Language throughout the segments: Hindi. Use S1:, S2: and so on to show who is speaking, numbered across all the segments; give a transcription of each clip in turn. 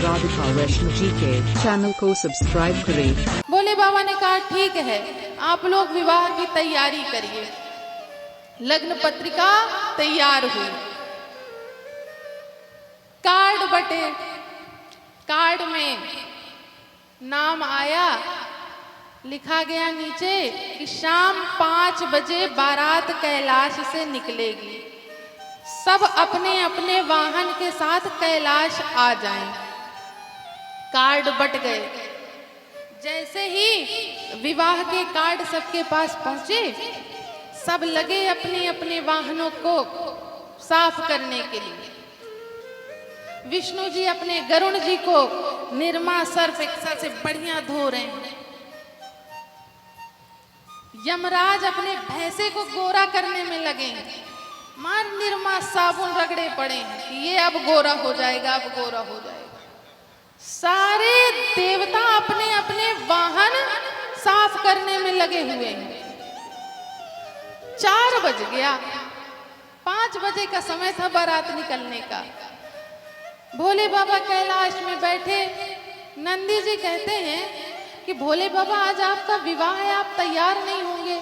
S1: राधिका वैष्णव जी के चैनल को सब्सक्राइब करें।
S2: भोले बाबा ने कहा ठीक है, आप लोग विवाह की तैयारी करिए। लग्न पत्रिका तैयार हुई, कार्ड बटे, कार्ड में नाम आया, लिखा गया नीचे कि शाम 5 बजे बारात कैलाश से निकलेगी, सब अपने अपने वाहन के साथ कैलाश आ जाएं। कार्ड बट गए। जैसे ही विवाह के कार्ड सबके पास पहुंचे, सब लगे अपने अपने वाहनों को साफ करने के लिए। विष्णु जी अपने गरुण जी को निरमा सर्फ एक्सेल से बढ़िया धो रहे हैं। यमराज अपने भैंसे को गोरा करने में लगे हैं। मार निरमा साबुन रगड़े पड़े हैं कि ये अब गोरा हो जाएगा, अब गोरा हो जाएगा। सारे देवता अपने अपने वाहन साफ करने में लगे हुए हैं। 4 बज गया, 5 बजे का समय था बारात निकलने का। भोले बाबा कैलाश में बैठे। नंदी जी कहते हैं कि भोले बाबा आज आपका विवाह है, आप तैयार नहीं होंगे।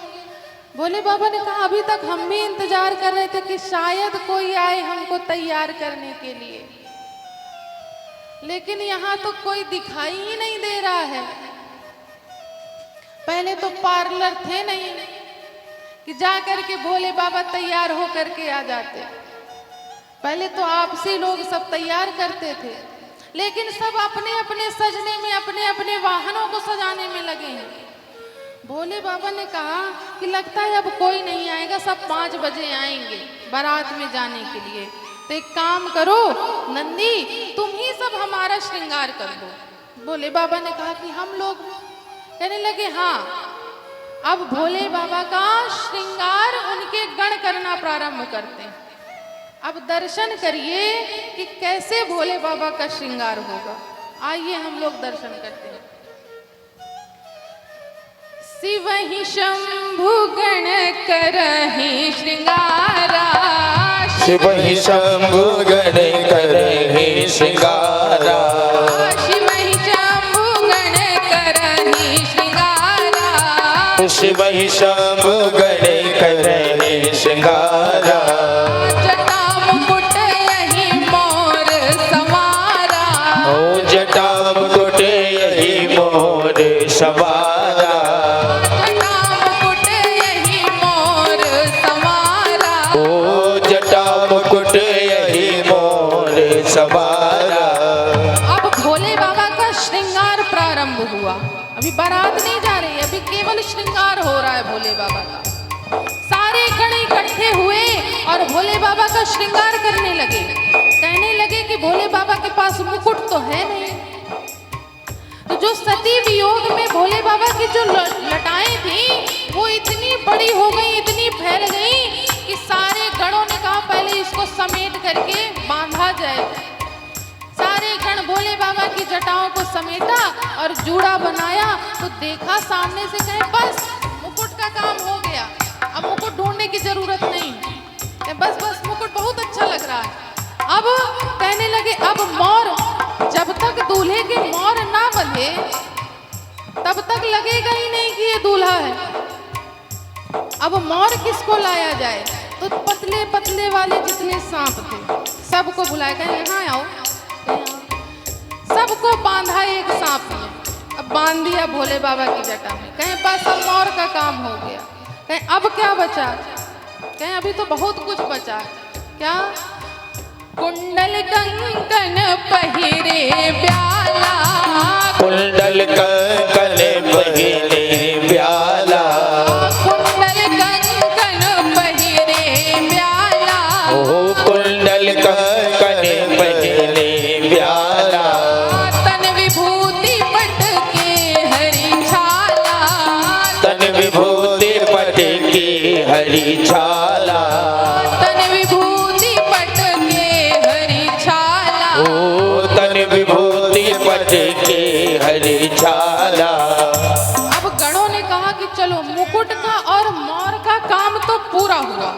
S2: भोले बाबा ने कहा अभी तक हम भी इंतजार कर रहे थे कि शायद कोई आए हमको तैयार करने के लिए, लेकिन यहाँ तो कोई दिखाई ही नहीं दे रहा है। पहले तो पार्लर थे नहीं कि जा करके भोले बाबा तैयार हो करके आ जाते। पहले तो आपसी लोग सब तैयार करते थे, लेकिन सब अपने अपने सजने में, अपने अपने वाहनों को सजाने में लगे हैं। भोले बाबा ने कहा कि लगता है अब कोई नहीं आएगा, सब 5 बजे आएंगे बारात में जाने के लिए। तो एक काम करो नंदी, तुम ही सब हमारा श्रृंगार कर दो। भोले बाबा ने कहा कि हम लोग, कहने लगे हाँ, अब भोले बाबा का श्रृंगार उनके गण करना प्रारंभ करते हैं। अब दर्शन करिए कि कैसे भोले बाबा का श्रृंगार होगा। आइए हम लोग दर्शन करते हैं। शिव ही शंभु गण करहि श्रृंगारा,
S3: शिव ही शंभु गण करहि श्रृंगारा,
S2: शिव ही शंभु गण करहि श्रृंगारा,
S3: शिव ही शंभु गण करहि श्रृंगारा।
S2: जटा मुकुट यही मोर समारा,
S3: ओ जटा मुकुट यही मोर सवारा, सवारा।
S2: अब भोले बाबा का श्रृंगार प्रारंभ हुआ। अभी बारात नहीं जा रही, अभी केवल श्रृंगार हो रहा है भोले बाबा का। सारे गण इकट्ठे हुए और भोले बाबा का श्रृंगार करने लगे। कहने लगे कि भोले बाबा के पास मुकुट तो है नहीं। तो जो सती वियोग में भोले बाबा की जो लटाएं थी वो इतनी बड़ी हो गई, इतनी फैल गई कि सारे गणों ने कहा पहले इसको समेट करके बांधा जाए। सारे गण भोले बाबा की जटाओं को समेटा और जूड़ा बनाया। तो देखा सामने से, कहे बस मुकुट का काम हो गया, अब मुकुट ढूंढने की जरूरत नहीं, बस बस मुकुट बहुत अच्छा लग रहा है। अब कहने लगे अब मोर, जब तक दूल्हे के मोर ना बंधे तब तक लगेगा ही नहीं कि ये दूल्हा है। अब मोर किसको लाया जाए? तो पतले पतले वाले जितने सांप थे सबको बुलाया, कहे यहाँ आओ, सबको बांधा एक सांप में। अब बांध दिया भोले बाबा की जटा में। कहे बस अब मोर का काम हो गया। कहे अब क्या बचा? कहे अभी तो बहुत कुछ बचा। क्या? कुंडल कंकन पहिरे ब्याला,
S3: कुंडल कंकन पहिरे ब्याला,
S2: कुंडल कंकन पहिरे ब्याला,
S3: ओ कुंडल कंकन पहिरे ब्याला,
S2: तन विभूति पट के हरी छाला,
S3: तन विभूति पट की हरी छाला,
S2: तन विभूति पट के हरी छाला,
S3: ओ तन विभूति पट की हरी छाला।
S2: अब गणों ने कहा कि चलो मुकुट का और मोर का काम तो पूरा हुआ,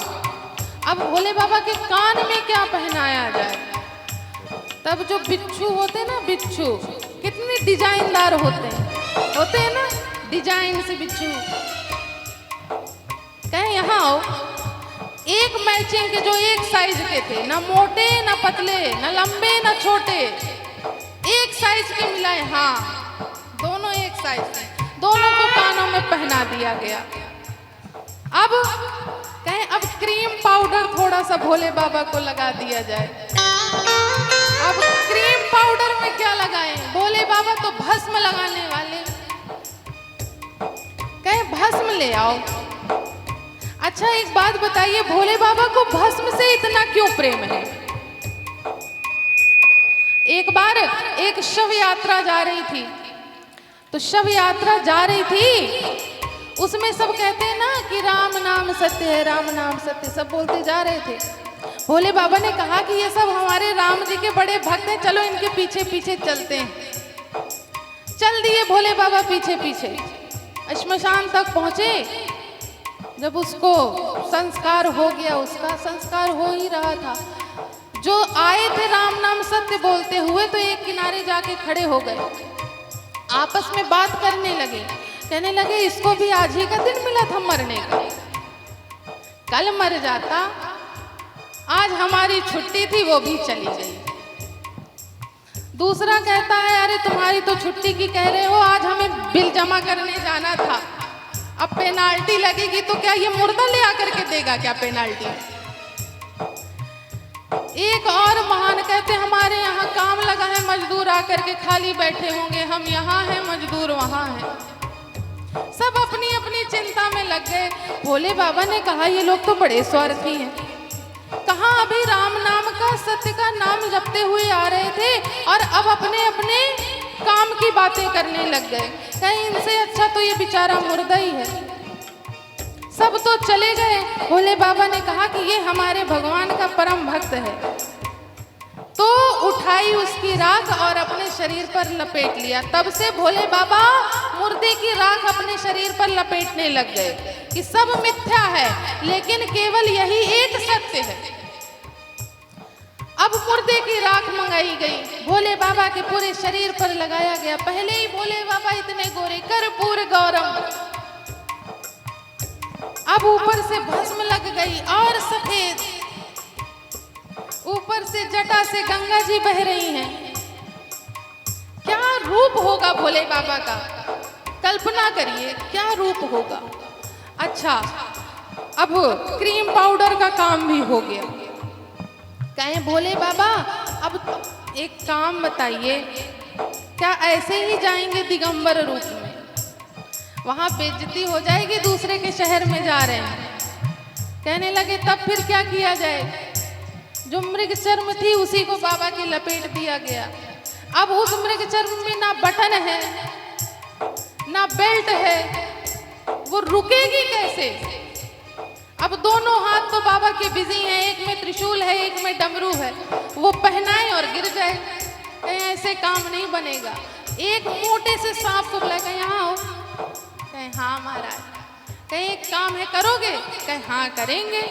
S2: अब भोले बाबा के कान में क्या पहनाया जाए? तब जो बिच्छू होते हैं ना, बिच्छू कितने डिजाइनदार होते हैं ना, डिजाइन से बिच्छू। कहें यहाँ आओ, एक मैचिंग के जो एक साइज के थे, ना मोटे ना पतले, ना लंबे ना छोटे, एक साइज के मिलाए। हाँ, दोनों एक साइज के, दोनों को कानों में पहना दिया गया। अब कहें अब क्रीम पाउडर थोड़ा सा भोले बाबा को लगा दिया जाए। अब क्रीम पाउडर में क्या लगाएं? भोले बाबा तो भस्म लगाने वाले, कहें भस्म ले आओ। अच्छा एक बात बताइए, भोले बाबा को भस्म से इतना क्यों प्रेम है? एक बार एक शव यात्रा जा रही थी, तो शव यात्रा जा रही थी, उसमें सब कहते हैं ना कि राम नाम सत्य है, राम नाम सत्य, सब बोलते जा रहे थे। भोले बाबा ने कहा कि ये सब हमारे राम जी के बड़े भक्त हैं, चलो इनके पीछे पीछे चलते हैं। चल दिए भोले बाबा पीछे पीछे, श्मशान तक पहुंचे। जब उसको संस्कार हो गया, उसका संस्कार हो ही रहा था, जो आए थे राम नाम सत्य बोलते हुए, तो एक किनारे जाके खड़े हो गए, आपस में बात करने लगे। कहने लगे इसको भी आज ही का दिन मिला था मरने का, कल मर जाता, आज हमारी छुट्टी थी वो भी चली गई। दूसरा कहता है अरे तुम्हारी तो छुट्टी की कह रहे हो, आज हमें बिल जमा करने जाना था, अब पेनाल्टी लगेगी, तो क्या ये मुर्दा ले आकर के देगा क्या पेनाल्टी? एक और महान कहते हमारे यहाँ काम लगा है, मजदूर आकर के खाली बैठे होंगे, हम यहाँ हैं मजदूर वहाँ हैं। सब अपनी अपनी चिंता में लग गए। भोले बाबा ने कहा ये लोग तो बड़े स्वार्थी हैं, कहाँ अभी राम नाम का सत्य का नाम जपते हुए आ रहे थे और अब अपने अपने काम की बातें करने लग गए। कहीं इनसे अच्छा तो ये बेचारा मुर्दा ही है। सब तो चले गए। भोले बाबा ने कहा कि ये हमारे भगवान का परम भक्त है, तो उठाई उसकी राख और अपने शरीर पर लपेट लिया। तब से भोले बाबा मुर्दे की राख अपने शरीर पर लपेटने लग गए कि सब मिथ्या है लेकिन केवल यही एक सत्य है। अब मुर्दे की राख मंगाई गई, भोले बाबा के पूरे शरीर पर लगाया गया। पहले ही भोले बाबा इतने गोरे, कर्पूर गौरम, अब ऊपर से भस्म लग गई और सफेद, ऊपर से जटा से गंगा जी बह रही हैं। क्या रूप होगा भोले बाबा का, कल्पना करिए क्या रूप होगा। अच्छा, अब क्रीम पाउडर का काम भी हो गया। कहें भोले बाबा अब एक काम बताइए, क्या ऐसे ही जाएंगे दिगंबर रूप में? वहां बेइज्जती हो जाएगी, दूसरे के शहर में जा रहे हैं। कहने लगे तब फिर क्या किया जाए? जो मृग चर्म थी उसी को बाबा की लपेट दिया गया। अब उस मृग चर्म में ना बटन है ना बेल्ट है, वो रुकेगी कैसे? अब दोनों हाथ तो बाबा के बिजी हैं, एक में त्रिशूल है एक में डमरू है, वो पहनाए और गिर जाए। कहीं ऐसे काम नहीं बनेगा। एक मोटे से सांप को बुलाया, कहीं यहाँ हो? कहीं हाँ महाराज। कहीं एक काम है करोगे? कहीं हाँ करेंगे।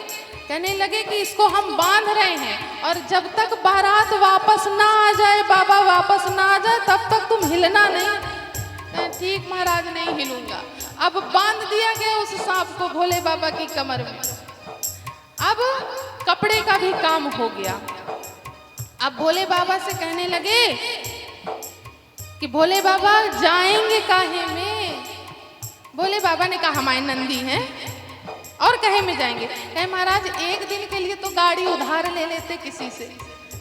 S2: कहने लगे कि इसको हम बांध रहे हैं और जब तक बारात वापस ना आ जाए, बाबा वापस ना आ जाए, तब तक तुम हिलना नहीं। ठीक महाराज, नहीं हिलूंगा। अब बांध दिया गया उस सांप को भोले बाबा की कमर में। अब कपड़े का भी काम हो गया। अब भोले बाबा से कहने लगे कि भोले बाबा जाएंगे काहे में? भोले बाबा ने कहा हमारे नंदी हैं और कहे में जाएंगे। कहे महाराज एक दिन के लिए तो गाड़ी उधार ले लेते किसी से,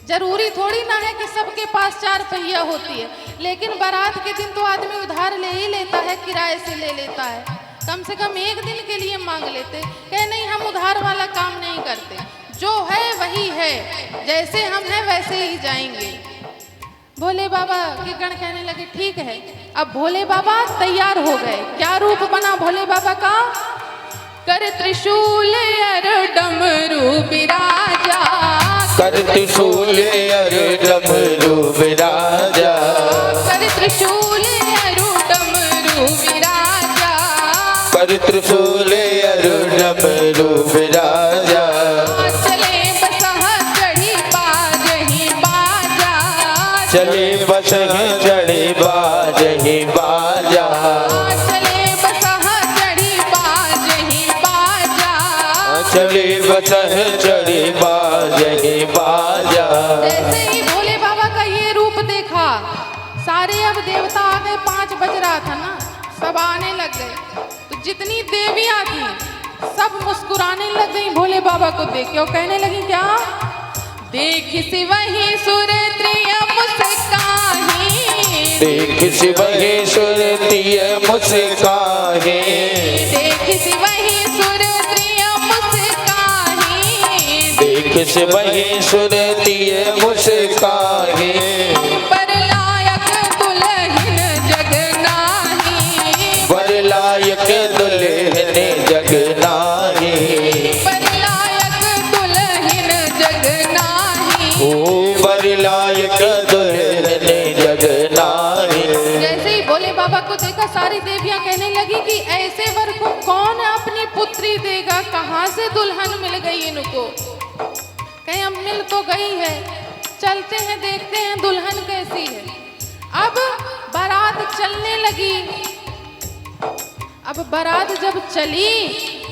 S2: जरूरी थोड़ी ना है कि सबके पास 4 पहिया होती है, लेकिन बारात के दिन तो आदमी उधार ले ही लेता है, किराए से ले लेता है, कम से कम एक दिन के लिए मांग लेते। कहे नहीं, हम उधार वाला काम नहीं करते, जो है वही है, जैसे हम हैं वैसे ही जाएंगे। भोले बाबा के गण कहने लगे ठीक है। अब भोले बाबा तैयार हो गए। क्या रूप बना भोले बाबा का? कर त्रिशूल अर डमरू बिराजा,
S3: कर त्रिशूल अर डमरू बिराजा,
S2: कर त्रिशूल अर डमरू बिराजा,
S3: कर त्रिशूल अर डमरू बिराजा।
S2: चले बसहा चढ़ी बाजही बाजा,
S3: चले बस चढ़े बाजही बाजा,
S2: चले बस चढ़ी बाजही बाजा,
S3: चले बस चढ़े बाजही बाजा।
S2: जैसे ही भोले बाबा का ये रूप देखा, सारे अब देवता आ गए। 5 बज रहा था ना, सब आने लग गए। तो जितनी देवियां थी सब मुस्कुराने लग गई भोले बाबा को देख के, और कहने लगी क्या, देख से वही सुरत्रिय मुस्काही,
S3: देख से वही सुरत्रिय मुस्काही,
S2: देख से वही सुरत्रिय मुस्काही,
S3: देख से वही सुरत्रिय मुस्काही।
S2: बरलायक दुल्हन जगनाही,
S3: बरलायक दुल्हन जगनाही,
S2: बरलायक दुल्हन जगनाही।
S3: ओ बरलायक दुल्हन जगनाही।
S2: जैसे ही भोले बाबा को देखा, सारी देवियां कहने लगी कि ऐसे वर को कौन अपनी पुत्री देगा, कहाँ से दुल्हन मिल गई इनको। कहीं अब मिल तो गई है, चलते हैं देखते हैं दुल्हन कैसी है। अब बारात चलने लगी। अब बारात जब चली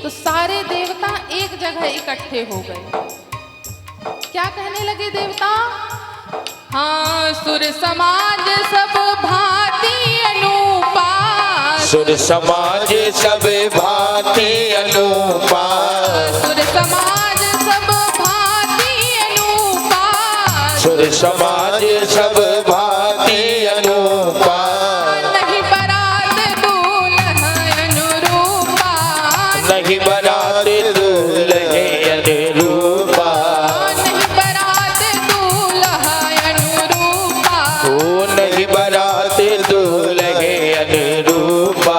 S2: तो सारे देवता एक जगह इकट्ठे हो गए। क्या कहने लगे देवता, हाँ सुर समाज सब भांति अनूपा,
S3: सुर समाज सब भांति अनूपा,
S2: सुर समाज सब भांति अनूपा,
S3: सुर समाज सब भांति अनूपा।
S2: नहीं बरात दूल्हा अनुरूपा,
S3: नहीं बरात दूल्हे अनुरूपा,
S2: नहीं बरात दूल्हा अनुरूपा।
S3: ओ नहीं बरात दूल्हे अनुरूपा।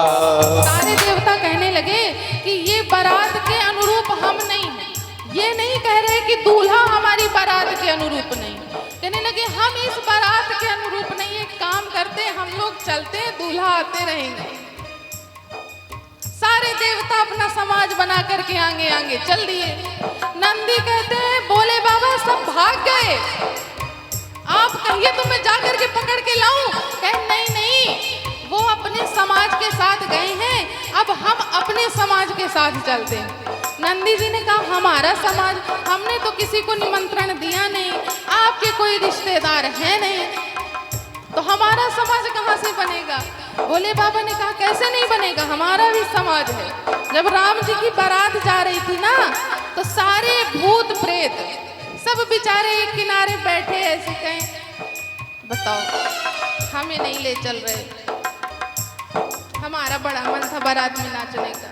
S2: सारे देवता कहने लगे कि ये बारात के अनुरूप हम नहीं हैं। ये नहीं कह रहे कि दूल्हा हमारी बारात के अनुरूप नहीं। कहने लगे हम इस बारात के अनुरूप नहीं। एक काम करते, हम लोग चलते हैं, दूल्हा आते रहेंगे। सारे देवता अपना समाज बना करके आगे आगे चल दिए। नंदी कहते हैं भोले बाबा सब भाग गए, आप कहिए तो मैं जा करके पकड़ के लाऊं। कहे नहीं नहीं, वो अपने समाज के साथ गए हैं, अब हम अपने समाज के साथ चलते हैं। नंदी जी ने कहा हमारा समाज, हमने तो किसी को निमंत्रण दिया नहीं, आपके कोई रिश्तेदार है नहीं, तो हमारा समाज कहाँ से बनेगा। भोले बाबा ने कहा कैसे नहीं बनेगा, हमारा भी समाज है। जब राम जी की बारात जा रही थी ना, तो सारे भूत प्रेत सब बेचारे एक किनारे बैठे ऐसे कहें बताओ हमें नहीं ले चल रहे, हमारा बड़ा मन था बारात में नाचने का।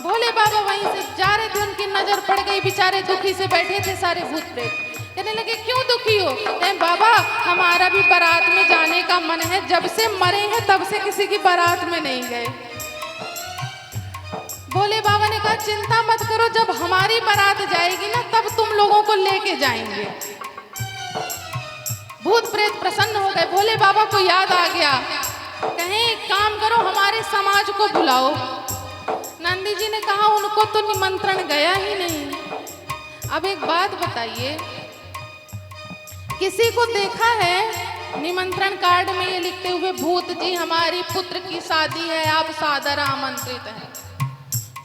S2: भोले बाबा वहीं से जा रहे थे, उनकी नजर पड़ गई, बेचारे दुखी से बैठे थे सारे भूत प्रेत। कहने लगे क्यों दुखी हो। कहे बाबा हमारा भी बारात में जाने का मन है, जब से मरे हैं तब से किसी की बारात में नहीं गए। भोले बाबा ने कहा चिंता मत करो, जब हमारी बारात जाएगी ना तब तुम लोगों को लेके जाएंगे। भूत प्रेत प्रसन्न हो गए, भोले बाबा को याद आ गया। कहें एक काम करो हमारे समाज को बुलाओ। नंदी जी ने कहा उनको तो निमंत्रण गया ही नहीं। अब एक बात बताइए, किसी को देखा है निमंत्रण कार्ड में ये लिखते हुए भूत जी हमारी पुत्र की शादी है, आप सादर आमंत्रित हैं।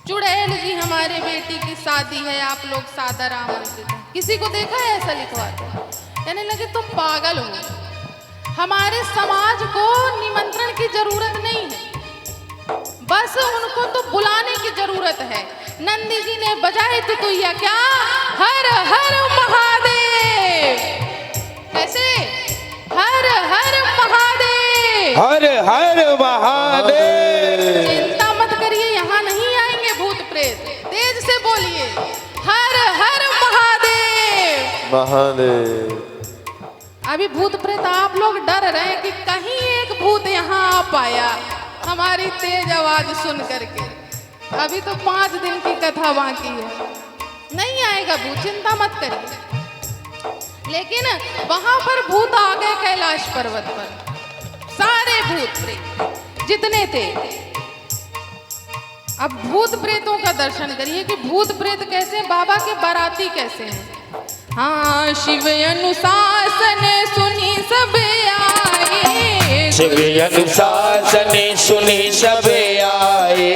S2: चुड़ैल जी हमारे बेटी की शादी है, आप लोग सादर आमंत्रित हैं। किसी को देखा है ऐसा लिखवाते? कहने लगे तुम पागल हो, हमारे समाज को निमंत्रण की जरूरत नहीं है, बस उनको तो बुलाने की जरूरत है। नंदी जी ने बजाए तुतुइया, क्या हर हर महादेव। कैसे? हर हर महादेव,
S3: हर हर महादेव।
S2: चिंता मत करिए, यहाँ नहीं आएंगे भूत प्रेत, तेज से बोलिए हर हर महादेव।
S3: महादेव।
S2: अभी भूत प्रेत आप लोग डर रहे हैं कि कहीं एक भूत यहाँ आ पाया हमारी तेज आवाज सुन करके। अभी तो 5 दिन की कथा बाकी है, नहीं आएगा भूत, चिंता मत करिए। लेकिन वहां पर भूत आ गए कैलाश पर्वत पर, सारे भूत प्रेत जितने थे। अब भूत प्रेतों का दर्शन करिए कि भूत प्रेत कैसे, बाबा के बाराती कैसे हैं। हाँ शिव अनुशासन सुनी सब आए,
S3: शिव अनुशासन सुनी सब आए,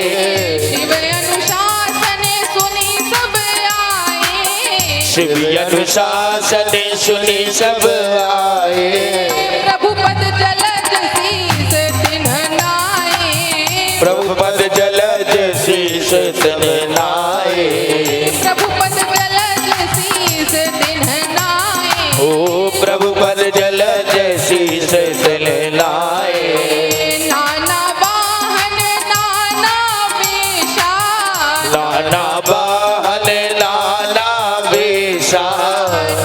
S2: शिव अनुशासन सुनी सब आए,
S3: शिव अनुशासन सुनी सब आए।
S2: प्रभु पद जलज शीस तिन्ह नाए,
S3: प्रभु पद जलज शीस तिन्ह नाए,
S2: प्रभु पद जलज शीस तिन्ह नाए,
S3: ओ प्रभु पद जलज शीस तिन्ह नाए।
S2: नाना वाहन नाना वेशा,
S3: नाना वाहन नाना वेशा,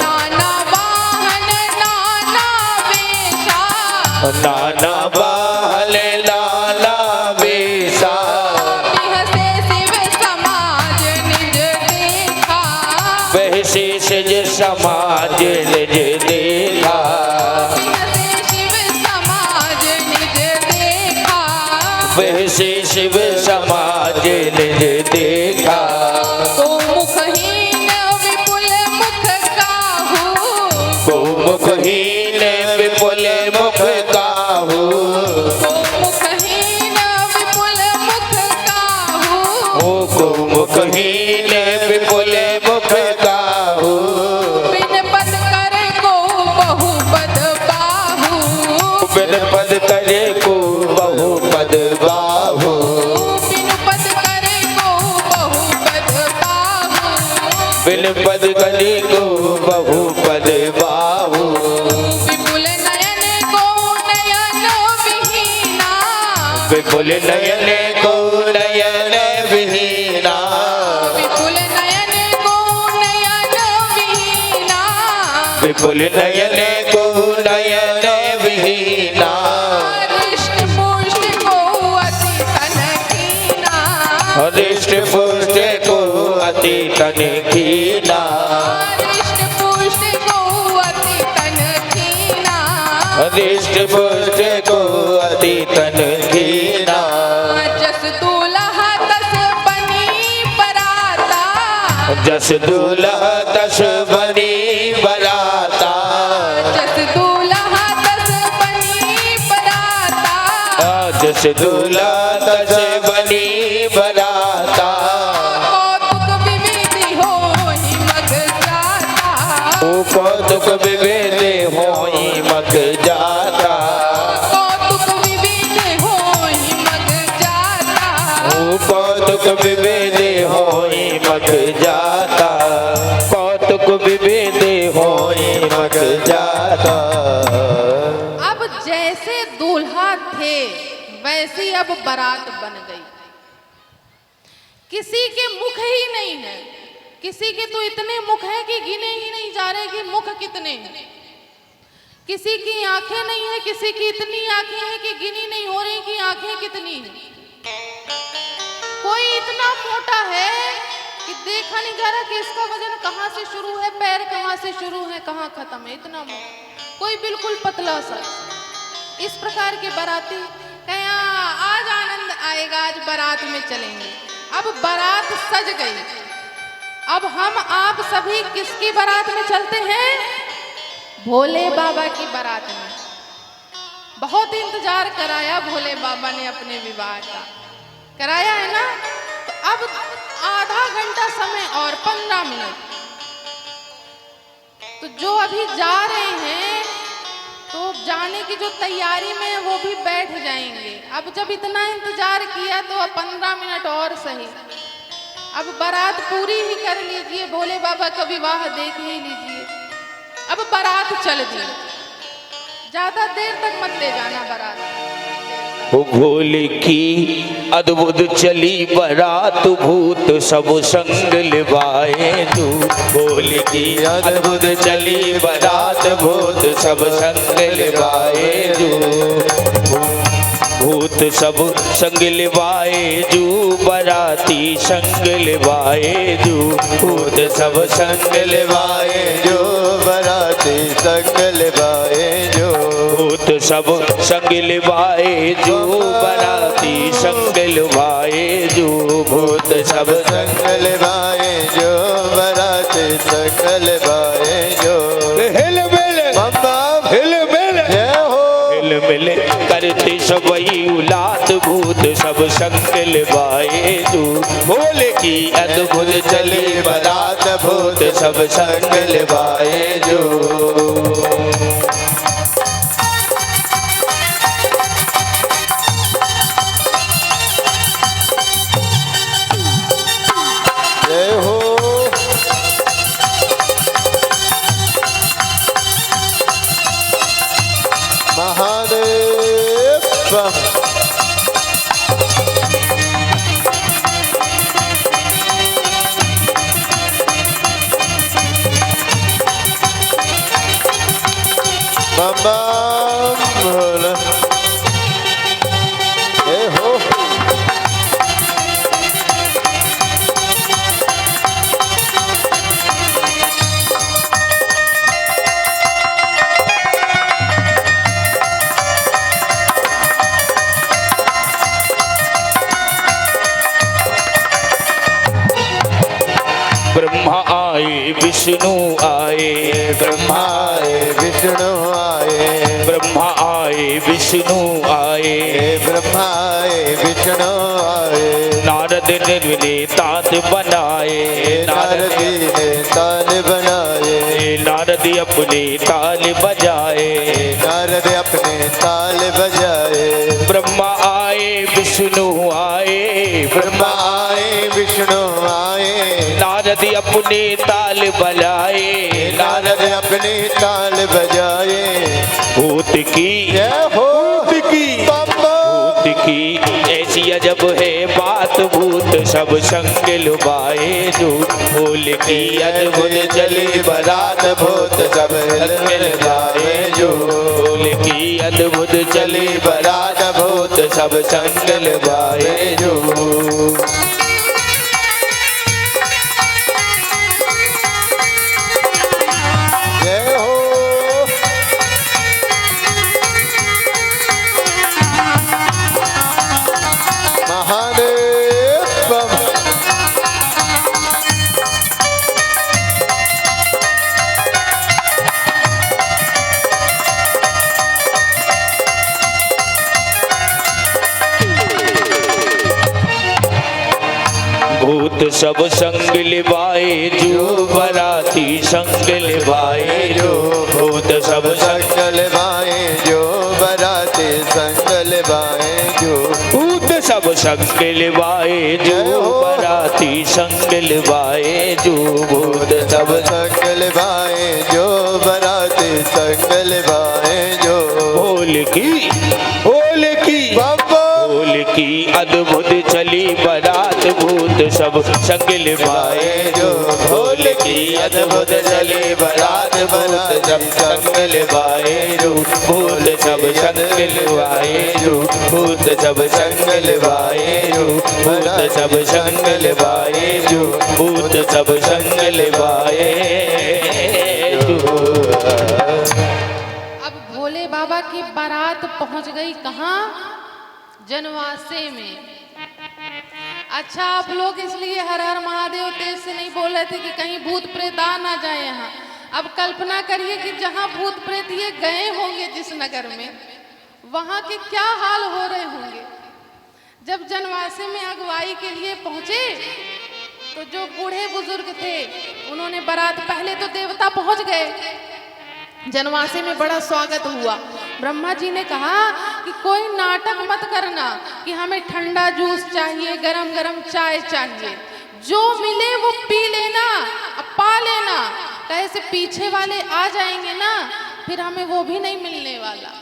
S2: नाना वाहन नाना वेशा,
S3: नाना वाहन नाना वेशा।
S2: बिहसे शिव समाज निज देखा,
S3: वैसे सिज समाज निज देखा,
S2: बिहसे शिव समाज निज देखा,
S3: वैसे शिव समाज निज देखा।
S2: तो मुखहीन विपुल मुख काहू,
S3: को मुखहीन विपुल मुख काहू,
S2: तो मुखहीन विपुल मुख काहू,
S3: ओ को मुखहीन विपुल मुख काहू।
S2: बिन पद कर को बहु पद बाहू,
S3: बिन पद करे को बहु पद बाहू,
S2: बिन पद कर को बहु पद बाहू,
S3: बिन पद करे को बहु पद बाहू।
S2: विपुल नयन को नयन विहीना,
S3: विपुल नयन को नयन विहीना,
S2: विपुल नयन को नयन विहीना,
S3: विपुल नयन को नयन विहीना।
S2: हृष्ट पुष्ट को अति तनकीना,
S3: हृष्ट पुष्ट को अति तनकीना,
S2: हृष्ट पुष्ट को अति तनकीना,
S3: हृष्ट पुष्ट को अति तनकीना।
S2: जस दूल्हा तस बनी बराता,
S3: जस दूल्हा तस बनी बराता,
S2: जस दूल्हा तस बनी बराता,
S3: जस दूल्हा तस बनी बराता।
S2: कौतुक विविधि होहि मग जाता,
S3: ओ कौतुक विवेदे होई मग जाता,
S2: कौतुक विविधि होहि मग जाता,
S3: ओ कौतुक विवेदे होई मग जाता, कौतुक विवेदे होई मग जाता।
S2: अब जैसे दूल्हा थे वैसी अब बारात बन गई। किसी के मुख ही नहीं है, किसी के तो इतने मुख हैं कि गिने ही नहीं जा रहे कि मुख कितने हैं। किसी की आंखें नहीं है, किसी की इतनी आंखें हैं कि गिनी नहीं हो रही कि आंखें कितनी हैं। कोई इतना मोटा है कि देखा नहीं जा रहा कि इसका वजन कहाँ से शुरू है, पैर कहाँ से शुरू है, कहाँ खत्म है, इतना मोटा। कोई बिल्कुल पतला सा। इस प्रकार के बाराती कहें आज आनंद आएगा, आज बारात में चलेंगे। अब बारात सज गई, अब हम आप सभी किसकी बारात में चलते हैं? भोले बाबा की बारात में। बहुत इंतजार कराया भोले बाबा ने अपने विवाह का, कराया है ना। तो अब आधा घंटा समय और 15 मिनट, तो जो अभी जा रहे हैं तो जाने की जो तैयारी में है वो भी बैठ जाएंगे। अब जब इतना इंतजार किया तो अब 15 मिनट और सही, अब बारात पूरी ही कर लीजिए, भोले बाबा का विवाह देख ही लीजिए। अब बारात चल दी, ज्यादा देर तक मत ले जाना बारात।
S3: ओ भोले की अद्भुत चली बारात, भूत सब संग लिवाए तू। भोले की अद्भुत चली बारात, भूत सब संग लिवाए तू। भूत सब संग लिवाए जू, बाराती संग लिवाए जू। भूत सब संग लिवाए जो, बाराती संग लिवाए जो। भूत सब संग लिवाए जो, बाराती संग लिवाए जो। भूत सब संग लिवाए जो, बाराती संग लिवाए मिले करते सबई उलाद भूत सब संकल बाए जो भोले की अद्भुत चली बारात भूत सब संकल बाए जो ब्रह्मा आए विष्णु आए ब्रह्मा आए विष्णु आए ब्रह्मा आए विष्णु आए ब्रह्मा आए विष्णु आए नारद ने ताल बनाए नारद ने ताल बनाए नारद अपने ताल बजाए नारद अपने ताल बजाए ब्रह्मा आए विष्णु आए ब्रह्मा आए विष्णु आए नारद अपने ताल बजाए नारद अपने ताल बजाए भूत की ऐसी अजब है बात भूत सब संकल बाए जो भोल की अद्भुत चली बारात भूत सब संकल बाए जो भोल की अद्भुत चली बारात भूत सब संकल बाए जो भूत सब संग लिबाए जो बराती संग लिबाए जो भूत सब संग लिबाए जो बराती संग लिबाए जो भूत सब संग लिबाए जो बराती संग लिबाए जो भूत सब संग लिबाए जो बराती संग लिबाए जो भोल की अद्भुत चली बारात भूत सब संग लिबाए जो भोल की अद्भुत चली बारात भूत सब संग लिबाए जो भूत सब संग लिबाए जो भूत सब संग लिबाए जो भूत सब संग लिबाए जो भूत सब संग लिबाए जो।
S2: अब भोले बाबा की बारात पहुंच गई कहाँ? जनवासे में। अच्छा, आप लोग इसलिए हर हर महादेव तेज से नहीं बोल रहे थे कि कहीं भूत प्रेत आ ना जाए यहाँ। अब कल्पना करिए कि जहाँ भूत प्रेत ये गए होंगे जिस नगर में, वहाँ के क्या हाल हो रहे होंगे। जब जनवासे में अगुवाई के लिए पहुंचे तो जो बूढ़े बुजुर्ग थे उन्होंने बारात, पहले तो देवता पहुंच गए, जनवासे में बड़ा स्वागत हुआ। ब्रह्मा जी ने कहा कि कोई नाटक मत करना कि हमें ठंडा जूस चाहिए, गरम गरम चाय चाहिए, जो मिले वो पी लेना, अब पा लेना, कैसे पीछे वाले आ जाएंगे ना फिर हमें वो भी नहीं मिलने वाला।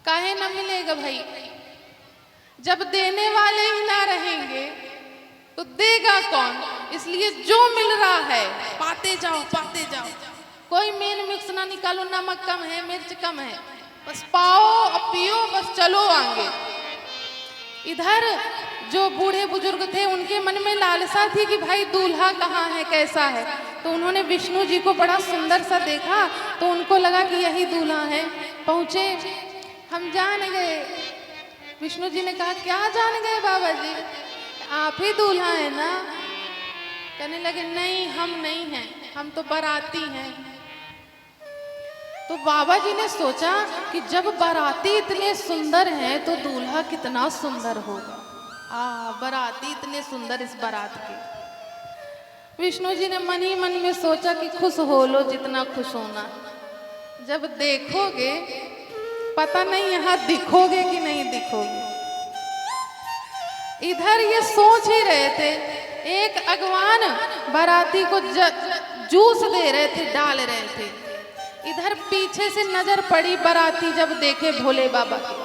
S2: काहे ना मिलेगा भाई, जब देने वाले ही ना रहेंगे तो देगा कौन। इसलिए जो मिल रहा है पाते जाओ पाते जाओ, कोई मेल मिक्स ना निकालो, नमक कम है मिर्च कम है, बस पाओ और पियो, बस चलो आगे। इधर जो बूढ़े बुजुर्ग थे उनके मन में लालसा थी कि भाई दूल्हा कहाँ है, कैसा है। तो उन्होंने विष्णु जी को बड़ा सुंदर सा देखा तो उनको लगा कि यही दूल्हा है। पहुँचे, हम जान गए। विष्णु जी ने कहा क्या जान गए बाबा जी, आप ही दूल्हा है ना। कहने लगे नहीं, हम नहीं हैं, हम तो बाराती हैं। तो बाबा जी ने सोचा कि जब बाराती इतने सुंदर हैं तो दूल्हा कितना सुंदर होगा। बाराती इतने सुंदर इस बारात के। विष्णु जी ने मन ही मन में सोचा कि खुश हो लो जितना खुश होना, जब देखोगे पता नहीं यहाँ दिखोगे कि नहीं दिखोगे। इधर ये सोच ही रहे थे, एक अगवान बाराती को जूस दे रहे थे, डाल रहे थे। इधर पीछे से नजर पड़ी, बाराती जब देखे भोले बाबा के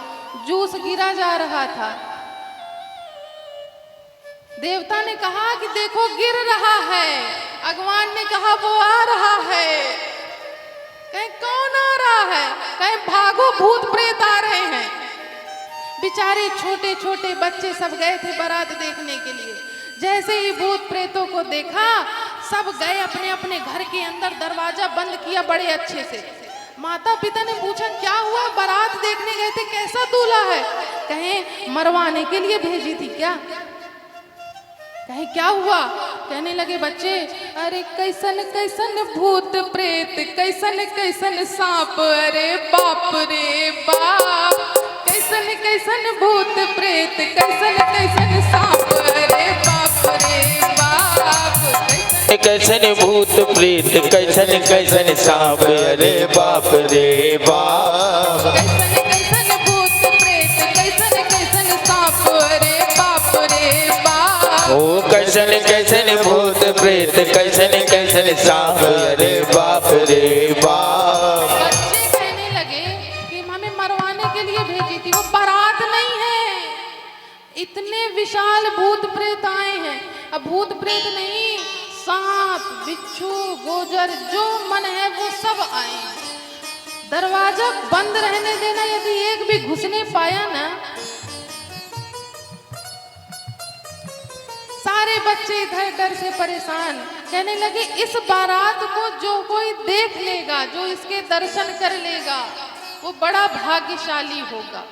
S2: जूस गिरा जा रहा था। देवता ने कहा कि देखो गिर रहा है। अगवान ने कहा वो आ रहा है। कहीं कौन आ रहा है? कहीं भागो भूत प्रेत आ रहे हैं। बेचारे छोटे छोटे बच्चे सब गए थे बारात देखने के लिए। जैसे ही भूत प्रेतों को देखा सब गए अपने अपने घर के अंदर, दरवाजा बंद किया बड़े अच्छे से। माता पिता ने पूछा क्या हुआ, बारात देखने गए थे, कैसा दूल्हा है? कहे मरवाने के लिए भेजी थी क्या? कहे क्या हुआ? कहने लगे बच्चे, अरे कैसन कैसन भूत प्रेत, कैसन कैसन सांप, अरे बाप रे बाप, कैसन कैसन भूत प्रेत, कैसन कैसन सांप, अरे बाप रे बाप,
S3: कैसन भूत प्रेत, कैसन कैसन सांप, अरे बाप रे बाप,
S2: कैसन कैसन भूत प्रेत, कैसन कैसन सांप, अरे बाप रे बाप,
S3: ओ कैसन कैसन भूत प्रेत, कैसन कैसन सांप, अरे बाप रे बाप।
S2: बच्चे कहने लगे कि हमें मरवाने के लिए भेजी थी, वो बारात नहीं है, इतने विशाल भूत प्रेत आए हैं। अब भूत प्रेत नहीं, सांप बिच्छू गोजर जो मन है वो सब आए। दरवाजा बंद रहने देना, यदि एक भी घुसने पाया ना। सारे बच्चे इधर डर से परेशान, कहने लगे इस बारात को जो कोई देख लेगा, जो इसके दर्शन कर लेगा, वो बड़ा भाग्यशाली होगा।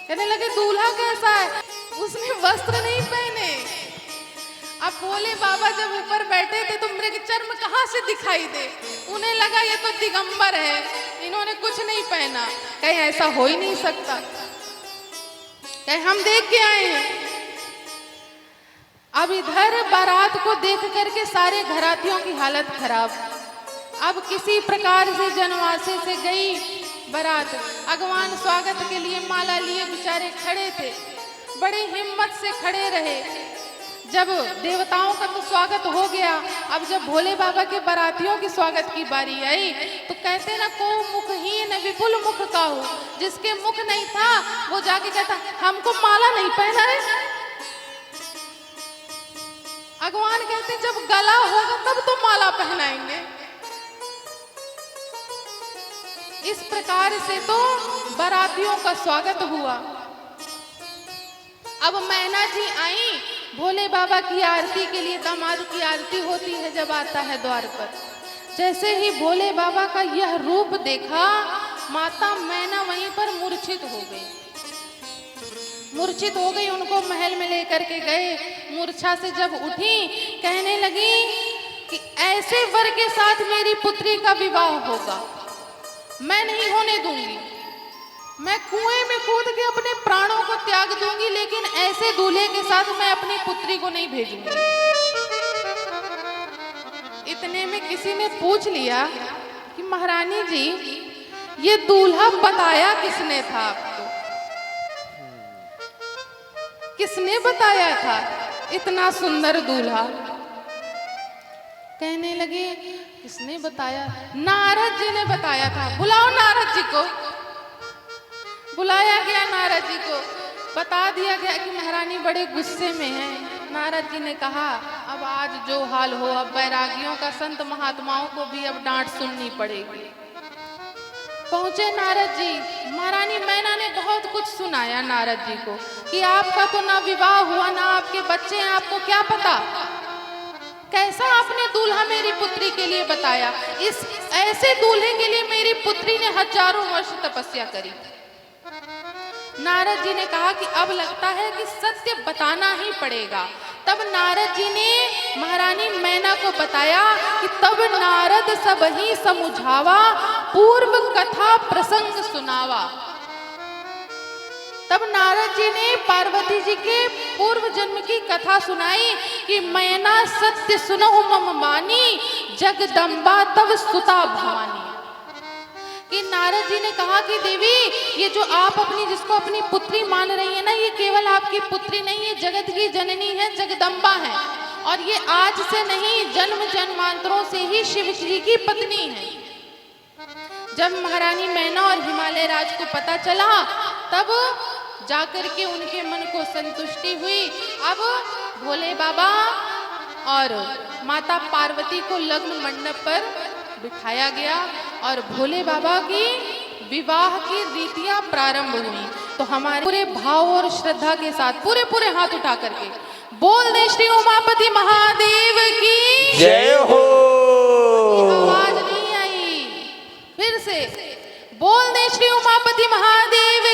S2: कहने लगे दूल्हा कैसा है? उसने वस्त्र नहीं पहने। अब भोले बाबा जब ऊपर बैठे थे तो मृग चर्म कहाँ से दिखाई दे? उन्हें लगा ये तो दिगंबर है, इन्होंने कुछ नहीं पहना। कहीं ऐसा हो ही नहीं सकता, कहीं हम देख के आए हैं। अब इधर बारात को देख करके सारे घरातियों की हालत खराब। अब किसी प्रकार से जनवासे से गई बारात। अगवान स्वागत के लिए माला लिए बेचारे खड़े थे, बड़े हिम्मत से खड़े रहे। जब देवताओं का तो स्वागत हो गया, अब जब भोले बाबा के बारातियों की स्वागत की बारी आई तो कहते ना, को मुखहीन विपुल मुख काहू, जिसके मुख नहीं था वो जाके कहता हमको माला नहीं पहना है। अगवान कहते जब गला होगा तब तो माला पहनाएंगे। इस प्रकार से तो बारातियों का स्वागत हुआ। अब मैना जी आई भोले बाबा की आरती के लिए। दामाद की आरती होती है जब आता है द्वार पर। जैसे ही भोले बाबा का यह रूप देखा, माता मैना वहीं पर मूर्छित हो गई। मूर्छित हो गई, उनको महल में लेकर के गए। मूर्छा से जब उठी, कहने लगी कि ऐसे वर के साथ मेरी पुत्री का विवाह होगा, मैं नहीं होने दूंगी। मैं कुएं में कूद के अपने प्राणों को त्याग दूंगी, लेकिन ऐसे दूल्हे के साथ मैं अपनी पुत्री को नहीं भेजूंगी। इतने में किसी ने पूछ लिया कि महारानी जी, ये दूल्हा बताया किसने था आपको? किसने बताया था इतना सुंदर दूल्हा? कहने लगे किसने बताया? नारद जी ने बताया था। बुलाओ नारद जी को। बुलाया गया नारद जी को, बता दिया गया कि महारानी बड़े गुस्से में हैं। नारद जी ने कहा अब आज जो हाल हो, अब बैरागियों का, संत महात्माओं को भी अब डांट सुननी पड़ेगी। पहुंचे नारद जी। महारानी मैना ने बहुत कुछ सुनाया नारद जी को कि आपका तो ना विवाह हुआ, ना आपके बच्चे हैं, आपको क्या पता? कैसा आपने दूल्हा मेरी पुत्री के लिए बताया? इस ऐसे दूल्हे के लिए मेरी पुत्री ने हजारों वर्ष तपस्या करी। नारद जी ने कहा कि अब लगता है कि सत्य बताना ही पड़ेगा। तब नारद जी ने महारानी मैना को बताया कि तब नारद सब ही समुझावा, पूर्व कथा प्रसंग सुनावा। तब नारद जी ने पार्वती जी के पूर्व जन्म की कथा सुनाई कि मैना सत्य सुनहु मम मानी, जगदम्बा तव सुता भवानी। कि नारद जी ने कहा कि देवी, ये जो आप जिसको अपनी पुत्री मान रही है ना, ये केवल आपकी पुत्री नहीं है, जगत की जननी है, जगदम्बा है। और ये आज से नहीं, जन्म जन्मांतरों से ही शिव जी की पत्नी है। जब महारानी मैना और हिमालय राज को पता चला, तब जाकर के उनके मन को संतुष्टि हुई। अब भोले बाबा और माता पार्वती को लग्न मंडप पर बिठाया गया और भोले बाबा की विवाह की रीतियां प्रारंभ हुई। तो हमारे पूरे भाव और श्रद्धा के साथ पूरे हाथ उठा करके बोल दे श्री उमापति महादेव की
S3: जय हो।
S2: आवाज नहीं आई, फिर से बोल दे श्री उमापति महादेव